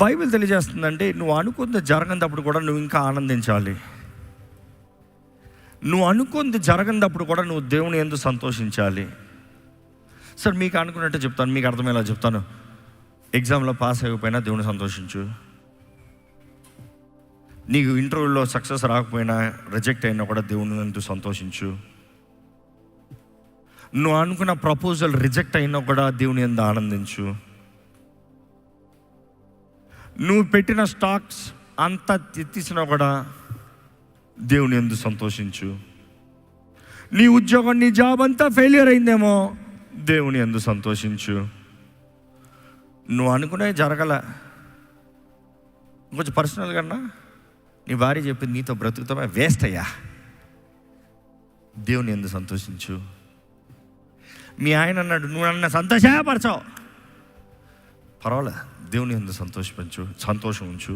Bible తెలియజేస్తుందంటే నువ్వు అనుకుంది జరగనప్పుడు కూడా నువ్వు ఇంకా ఆనందించాలి. నువ్వు అనుకుంది జరగనప్పుడు కూడా నువ్వు దేవుని యందు సంతోషించాలి. సార్ మీకు అనుకున్నట్టే చెప్తాను, మీకు అర్థమయ్యేలా చెప్తాను. ఎగ్జామ్లో పాస్ అయిపోయినా దేవుని సంతోషించు. నీకు ఇంటర్వ్యూలో సక్సెస్ రాకపోయినా, రిజెక్ట్ అయినా కూడా దేవుని యందు సంతోషించు. నువ్వు అనుకున్న ప్రపోజల్ రిజెక్ట్ అయినా కూడా దేవుని యందు ఆనందించు. నువ్వు పెట్టిన స్టాక్స్ అంతా తీసినా కూడా దేవుని యందు సంతోషించు. నీ ఉద్యోగం, నీ జాబ్ అంతా ఫెయిలియర్ అయిందేమో, దేవుని యందు సంతోషించు. నువ్వు అనుకునే జరగల, కొంచెం పర్సనల్ కన్నా నీ భార్య చెప్పింది నీతో బ్రతుకుతామే వేస్ట్ అయ్యా, దేవుని యందు సంతోషించు. మీ ఆయన అన్నాడు నువ్వు నన్ను సంతోషపరచావు, పర్వాలే, దేవుని యందు సంతోషం ఉంచు.